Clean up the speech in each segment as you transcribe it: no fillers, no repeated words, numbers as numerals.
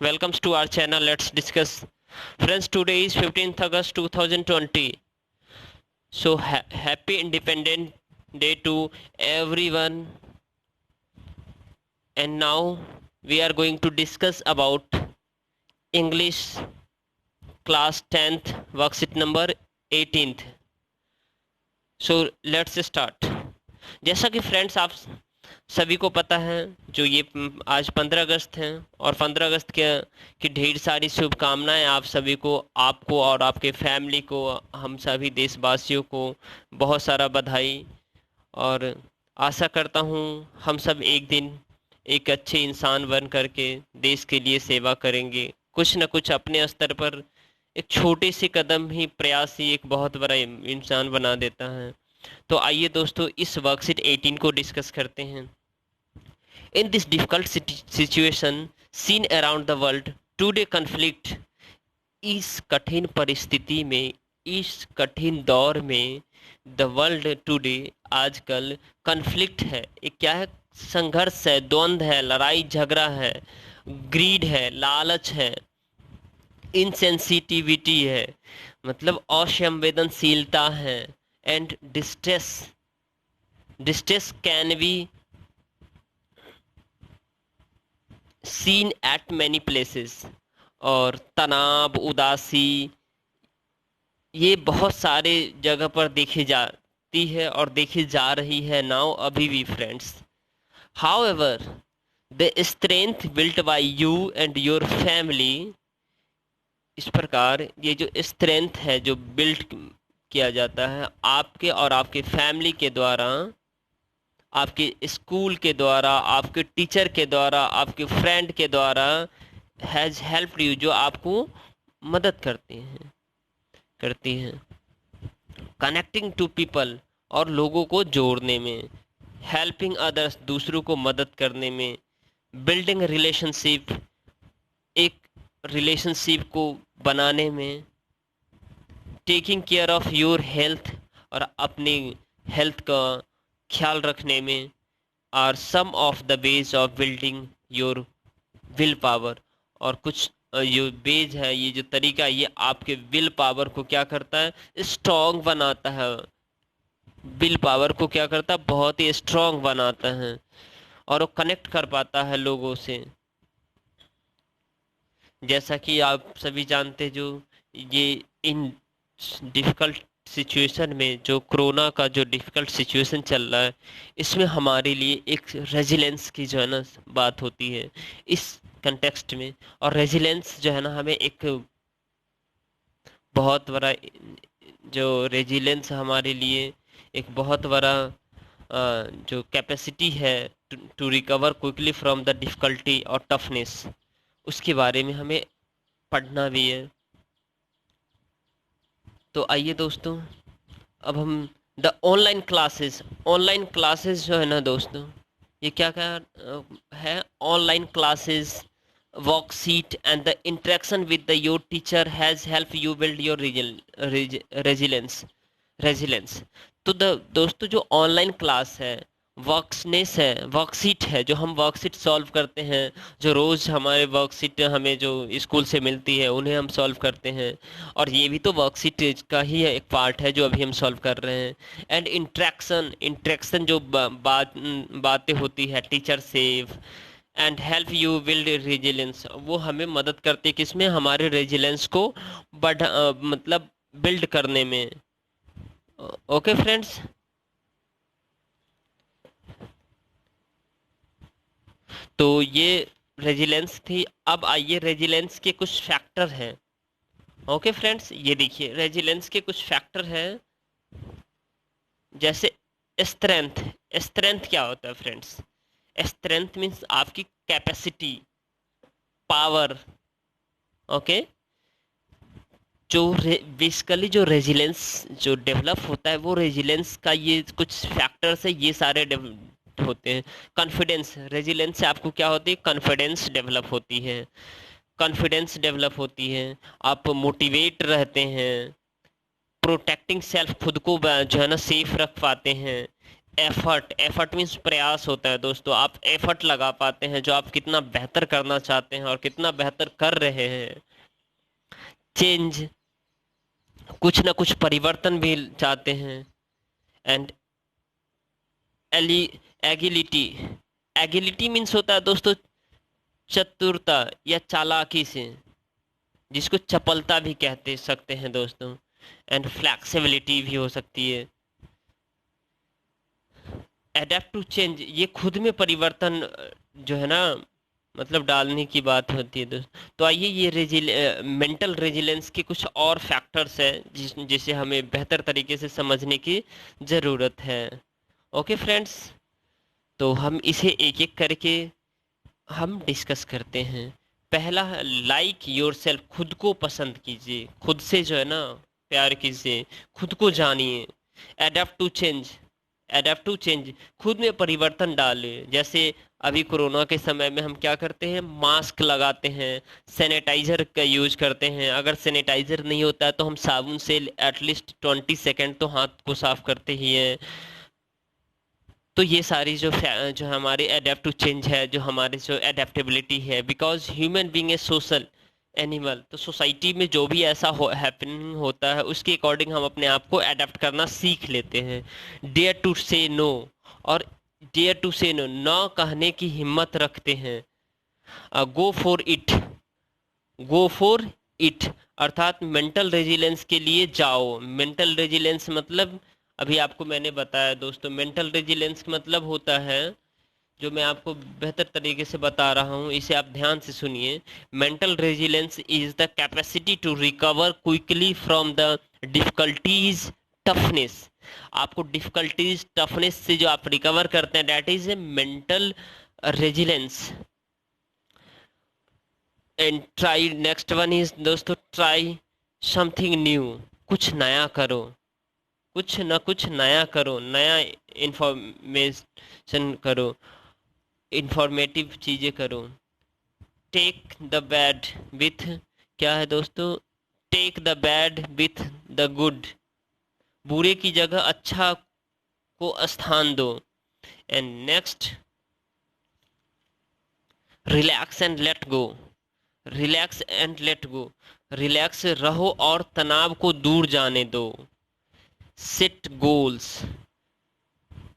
Welcomes to our channel. Let's discuss. Friends, today is 15th August 2020. So happy Independent Day to everyone. And now we are going to discuss about English class 10th worksheet number 18th. So let's start. जैसा कि friends आप सभी को पता है जो ये आज 15 अगस्त है और 15 अगस्त के की ढेर सारी शुभकामनाएं आप सभी को, आपको और आपके फैमिली को, हम सभी देशवासियों को बहुत सारा बधाई। और आशा करता हूँ हम सब एक दिन एक अच्छे इंसान बन करके देश के लिए सेवा करेंगे। कुछ न कुछ अपने स्तर पर एक छोटे से कदम ही, प्रयास ही एक बहुत बड़ा इंसान बना देता है। तो आइए दोस्तों इस वर्कशीट 18 को डिस्कस करते हैं। In this difficult situation scene around the world today conflict, इस कठिन परिस्थिति में, इस कठिन दौर में, द वर्ल्ड टुडे आजकल कन्फ्लिक्ट है। एक क्या है? संघर्ष है, द्वंद्व है, लड़ाई झगड़ा है, ग्रीड है, लालच है, इनसेंसिटिविटी है, मतलब असंवेदनशीलता है, and distress can be seen eight many places. और तनाव, उदासी, ये बहुत सारे जगह पर देखी जाती है और देखी जा रही है नाउ अभी भी friends. However the strength built by you and your family, इस प्रकार ये जो स्ट्रेंथ है जो बिल्ट किया जाता है आपके और आपके फैमिली के द्वारा, आपके स्कूल के द्वारा, आपके टीचर के द्वारा, आपके फ्रेंड के द्वारा, हैज़ हेल्प्ड यू, जो आपको मदद करती हैं कनेक्टिंग टू पीपल, और लोगों को जोड़ने में, हेल्पिंग अदर्स, दूसरों को मदद करने में, बिल्डिंग रिलेशनशिप, एक रिलेशनशिप को बनाने में, taking care of your health, और अपनी हेल्थ का ख्याल रखने में, are some of the ways of building your will power. और कुछ ये बेज है, ये जो तरीका, ये आपके विल पावर को क्या करता है? स्ट्रॉन्ग बनाता है। विल पावर को क्या करता है? बहुत ही स्ट्रॉन्ग बनाता है और वो कनेक्ट कर पाता है लोगों से। जैसा कि आप सभी जानते, जो ये इन डिफ़िकल्ट सिचुएशन में, जो कोरोना का जो डिफ़िकल्ट सिचुएशन चल रहा है, इसमें हमारे लिए एक रेजिलेंस की जो है ना बात होती है इस कंटेक्स्ट में। और रेजिलेंस जो है ना, हमें एक बहुत बड़ा, जो रेजिलेंस हमारे लिए एक बहुत बड़ा जो कैपेसिटी है to recover quickly from the difficulty और टफनेस, उसके बारे में हमें पढ़ना भी है। तो आइए दोस्तों, अब हम द ऑनलाइन क्लासेस जो है ना दोस्तों, ये क्या क्या है? Online classes, worksheet and the interaction with the your teacher has help you build your resilience. तो दोस्तों जो ऑनलाइन क्लास है, वर्कशीट है, जो हम वर्कशीट सॉल्व करते हैं, जो रोज़ हमारे वर्कशीट हमें जो स्कूल से मिलती है उन्हें हम सॉल्व करते हैं, और ये भी तो वर्कशीट का ही एक पार्ट है जो अभी हम सॉल्व कर रहे हैं। एंड इंट्रैक्शन जो बातें होती है टीचर से, and help you build resilience, वो हमें मदद करती है किसमें? हमारे रेजिलेंस को मतलब बिल्ड करने में। ओके फ्रेंड्स, तो ये रेजिलेंस थी। अब आइए रेजिलेंस के कुछ फैक्टर हैं। ओके फ्रेंड्स, ये देखिए रेजिलेंस के कुछ फैक्टर हैं, जैसे स्ट्रेंथ क्या होता है फ्रेंड्स? स्ट्रेंथ मीन्स आपकी कैपेसिटी, पावर। ओके, जो बेसिकली जो रेजिलेंस जो डेवलप होता है, वो रेजिलेंस का ये कुछ फैक्टर्स है, ये सारे होते हैं। कॉन्फिडेंस, रेजिलेंस से आपको क्या होती है? कॉन्फिडेंस डेवलप होती है, आप मोटिवेट रहते हैं, प्रोटेक्टिंग सेल्फ, खुद को जो है ना सेफ रख पाते हैं, एफर्ट, एफर्ट मीन्स प्रयास होता है दोस्तों। आप एफर्ट लगा पाते हैं जो आप कितना बेहतर करना चाहते हैं और कितना बेहतर कर रहे हैं। चेंज, कुछ ना कुछ परिवर्तन भी चाहते हैं। एंड एली एगिलिटी, एगिलिटी मीन्स होता है दोस्तों चतुरता या चालाकी से, जिसको चपलता भी कहते सकते हैं दोस्तों। एंड फ्लेक्सिबिलिटी भी हो सकती है। एडेप्ट टू चेंज, ये खुद में परिवर्तन जो है ना, मतलब डालने की बात होती है दोस्त। तो आइए ये मेंटल रेजिलेंस के कुछ और फैक्टर्स हैं जिसे हमें बेहतर तरीके से समझने की ज़रूरत है। ओके फ्रेंड्स, तो हम इसे एक एक करके हम डिस्कस करते हैं। पहला, लाइक योर सेल्फ, खुद को पसंद कीजिए, खुद से जो है ना प्यार कीजिए, खुद को जानिए। Adapt to change, adapt to change, खुद में परिवर्तन डाले। जैसे अभी कोरोना के समय में हम क्या करते हैं, मास्क लगाते हैं, सैनिटाइजर का यूज करते हैं। अगर सैनिटाइजर नहीं होता है तो हम साबुन से एटलीस्ट 20 सेकेंड तो हाथ को साफ करते ही हैं। तो ये सारी जो हमारे एडेप्ट टू चेंज है, जो हमारे जो एडेप्टेबिलिटी है, because human being a social animal, तो सोसाइटी में जो भी ऐसा हैपनिंग होता है उसके अकॉर्डिंग हम अपने आप को अडेप्ट करना सीख लेते हैं। डेयर टू से नो, और डेयर टू से नो, ना कहने की हिम्मत रखते हैं। Go for it, go for it, अर्थात मेंटल रेजिलेंस के लिए जाओ। मेंटल रेजिलेंस मतलब अभी आपको मैंने बताया दोस्तों, मेंटल रेजिलेंस मतलब होता है, जो मैं आपको बेहतर तरीके से बता रहा हूँ, इसे आप ध्यान से सुनिए। Mental resilience is the capacity to recover quickly from the difficulties toughness. आपको डिफिकल्टीज टफनेस से जो आप रिकवर करते हैं, that is a mental resilience. And try, next one is दोस्तों, ट्राई समथिंग न्यू, कुछ नया करो, कुछ ना कुछ नया करो, नया इंफॉर्मेशन करो, इंफॉर्मेटिव चीज़ें करो। टेक द बैड विथ, क्या है दोस्तों, take the bad with the good, बुरे की जगह अच्छा को स्थान दो। And next, relax and let go, relax and let go, relax रहो और तनाव को दूर जाने दो। सेट गोल्स,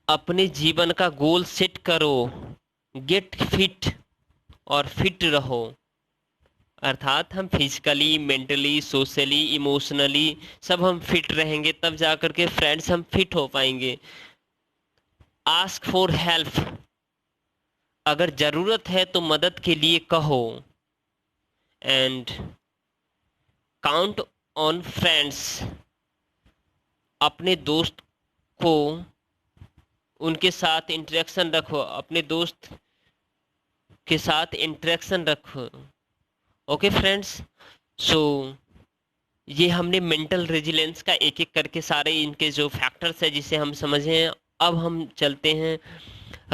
अपने जीवन का गोल सेट करो। गेट फिट, और फिट रहो, अर्थात हम फिजिकली, मेंटली, सोशली, इमोशनली सब हम फिट रहेंगे, तब जाकर के फ्रेंड्स हम फिट हो पाएंगे। आस्क फॉर हेल्प, अगर ज़रूरत है तो मदद के लिए कहो। एंड काउंट ऑन फ्रेंड्स, अपने दोस्त को, उनके साथ इंटरेक्शन रखो, अपने दोस्त के साथ इंटरेक्शन रखो। ओके फ्रेंड्स, सो ये हमने मेंटल रेजिलेंस का एक एक करके सारे इनके जो फैक्टर्स है जिसे हम समझे हैं। अब हम चलते हैं,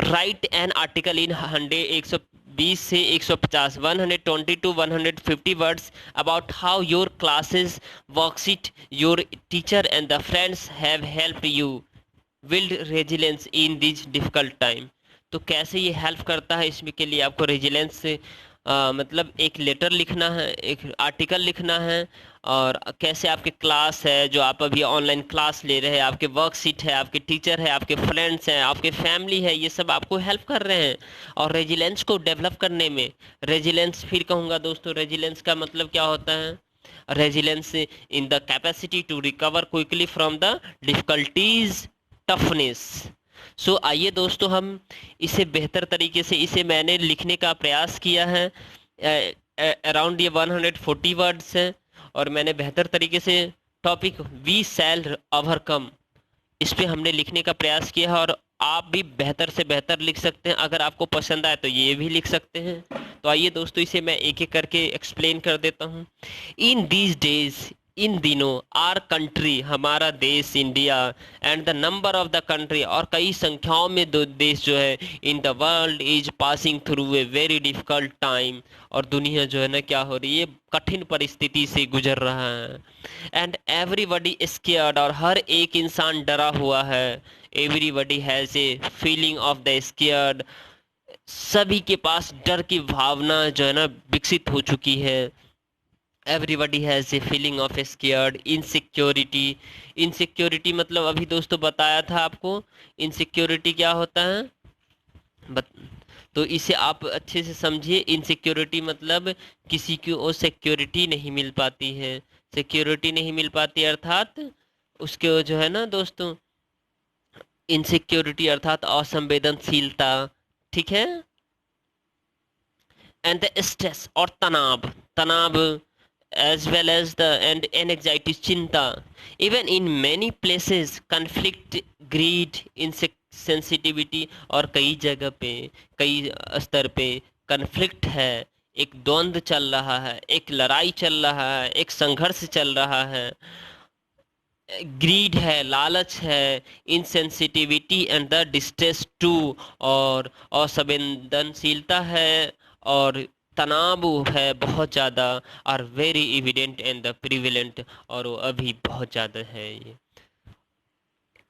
राइट एन आर्टिकल इन 120 से 150, 120 to 150 words about how your classes worksheet, your teacher and the friends have helped you build resilience in this difficult time. तो कैसे ये हेल्प करता है, इसमें के लिए आपको रेजिलेंस से मतलब एक लेटर लिखना है, एक आर्टिकल लिखना है, और कैसे आपके क्लास है जो आप अभी ऑनलाइन क्लास ले रहे हैं, आपके वर्कशीट है, आपके टीचर है, आपके फ्रेंड्स हैं, आपके फैमिली है, ये सब आपको हेल्प कर रहे हैं और रेजिलेंस को डेवलप करने में। रेजिलेंस फिर कहूँगा दोस्तों, रेजिलेंस का मतलब क्या होता है, resilience in the capacity to recover quickly from the difficulties toughness. So आइए दोस्तों, हम इसे बेहतर तरीके से, इसे मैंने लिखने का प्रयास किया है, अराउंड ये 140 वर्ड्स हैं, और मैंने बेहतर तरीके से टॉपिक वी शैल ओवरकम, इस पे हमने लिखने का प्रयास किया है। और आप भी बेहतर से बेहतर लिख सकते हैं, अगर आपको पसंद आए तो ये भी लिख सकते हैं। तो आइए दोस्तों, इसे मैं एक एक करके एक्सप्लेन कर देता हूँ। इन दीज डेज, इन दिनों, आर कंट्री, हमारा देश India, and the number of the country, और कई संख्याओं में दो देश जो है, in the world is passing through a very difficult time, और दुनिया जो है ना क्या हो रही है, कठिन परिस्थिति से गुजर रहा है। एंड एवरीबडी स्केयर्ड, और हर एक इंसान डरा हुआ है। Everybody has a feeling of the scared. सभी के पास डर की भावना जो है ना विकसित हो चुकी है। Everybody has a feeling of scared, insecurity. Insecurity मतलब अभी दोस्तों बताया था आपको इनसिक्योरिटी क्या होता है। बत, तो इसे आप अच्छे से समझिए। इनसिक्योरिटी मतलब किसी को सिक्योरिटी नहीं मिल पाती है। सिक्योरिटी नहीं मिल पाती अर्थात उसके जो है ना दोस्तों, इनसिक्योरिटी अर्थात असंवेदनशीलता, ठीक है। एंड द स्ट्रेस और तनाव, तनाव as well as the and anxiety, चिंता। even in many places conflict, greed, insensitivity, और कई जगह पे, कई स्तर पे कन्फ्लिक्ट है, एक द्वंद्व चल रहा है, एक लड़ाई चल रहा है, एक संघर्ष चल रहा है। ग्रीड है, लालच है, insensitivity and the distress to, और असंवेदनशीलता है, और तनाव है बहुत ज़्यादा, और very evident and the prevalent, और वो अभी बहुत ज़्यादा है ये।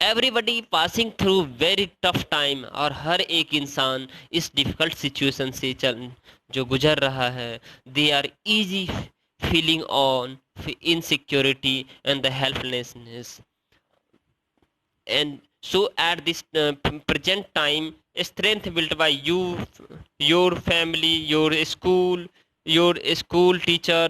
Everybody passing through very tough time, और हर एक इंसान इस डिफ़िकल्ट सिचुएशन से जो गुजर रहा है। They are easy feeling on insecurity and the helplessness, and so at this present time strength built by you, your family, your school teacher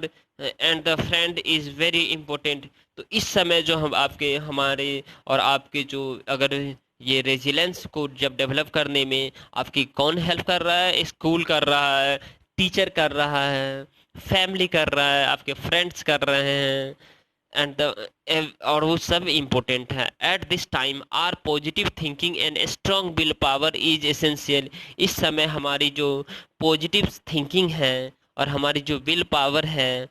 and the friend is very important। तो इस समय जो हम आपके हमारे और आपके जो अगर ये रेजिलेंस को जब डेवलप करने में आपकी कौन हेल्प कर रहा है, स्कूल कर रहा है, टीचर कर रहा है, फैमिली कर रहा है, आपके फ्रेंड्स कर रहे हैं, एंड द और वो सब इम्पोर्टेंट है। At this time our positive thinking and strong will power is essential. इस समय हमारी जो पॉजिटिव थिंकिंग है और हमारी जो विल पावर है,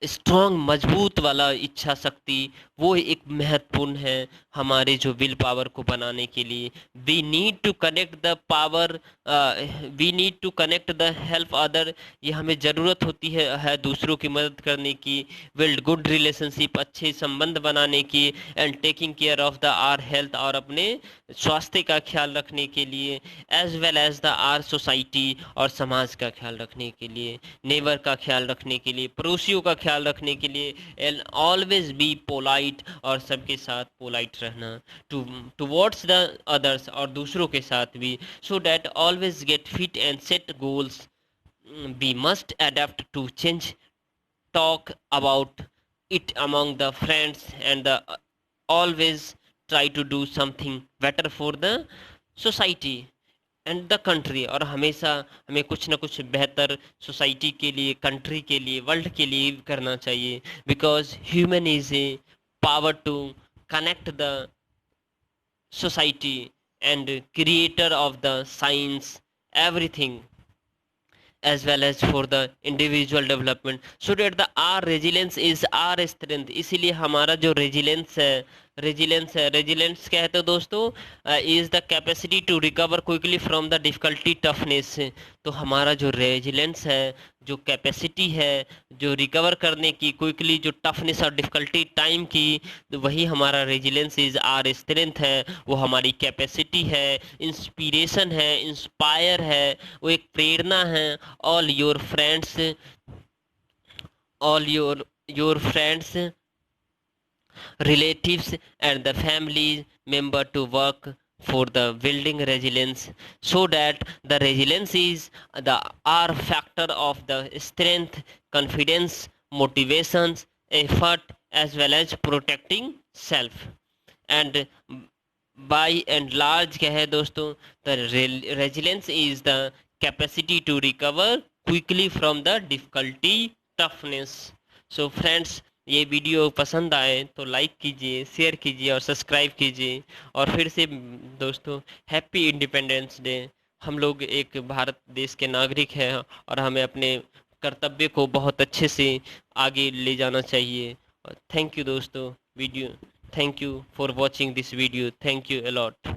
स्ट्रॉन्ग मजबूत वाला इच्छा शक्ति, वो एक महत्वपूर्ण है हमारे जो विल पावर को बनाने के लिए। We need to connect the power, we need to connect the help other. ये हमें ज़रूरत होती है दूसरों की मदद करने की, बिल्ड गुड रिलेशनशिप, अच्छे संबंध बनाने की, and taking care of their health, और अपने स्वास्थ्य का ख्याल रखने के लिए, as well as their society, और समाज का ख्याल रखने के लिए, नेबर का ख्याल रखने के लिए, पड़ोसियों का ख्याल रखने के लिए। एंड ऑलवेज बी पोलाइट, और सबके साथ पोलाइट रहना, टुवर्ड्स द अदर्स, और दूसरों के साथ भी। So that always get fit and set goals, we must adapt to change, talk about it among the friends, and always try to do something better for the society and the country. और हमेशा हमें कुछ ना कुछ बेहतर society के लिए, country के लिए, वर्ल्ड के लिए करना चाहिए। Because human is a power to connect the society and creator of the science everything, as well as for the individual development, so that the our resilience is our strength। इसीलिए हमारा जो resilience क्या है तो दोस्तों, is the capacity to recover quickly from the difficulty toughness. तो हमारा जो रेजिलेंस है, जो कैपेसिटी है जो रिकवर करने की क्विकली, जो टफनेस और डिफिकल्टी टाइम की, तो वही हमारा रेजिलेंस इज आर स्ट्रेंथ है, वो हमारी कैपेसिटी है, इंस्पिरेशन है, इंस्पायर है, वो एक प्रेरणा है। All your friends, all your friends, relatives and the family member to work for the building resilience, so that the resilience is the R factor of the strength, confidence, motivations, effort, as well as protecting self। and by and large क्या है दोस्तों, the resilience is the capacity to recover quickly from the difficulty toughness। so friends, ये video पसंद आए तो like कीजिए, share कीजिए और सब्सक्राइब कीजिए। और फिर से दोस्तों, हैप्पी इंडिपेंडेंस डे। हम लोग एक भारत देश के नागरिक हैं और हमें अपने कर्तव्य को बहुत अच्छे से आगे ले जाना चाहिए। थैंक यू दोस्तों, video, thank you for watching this video, thank you a lot.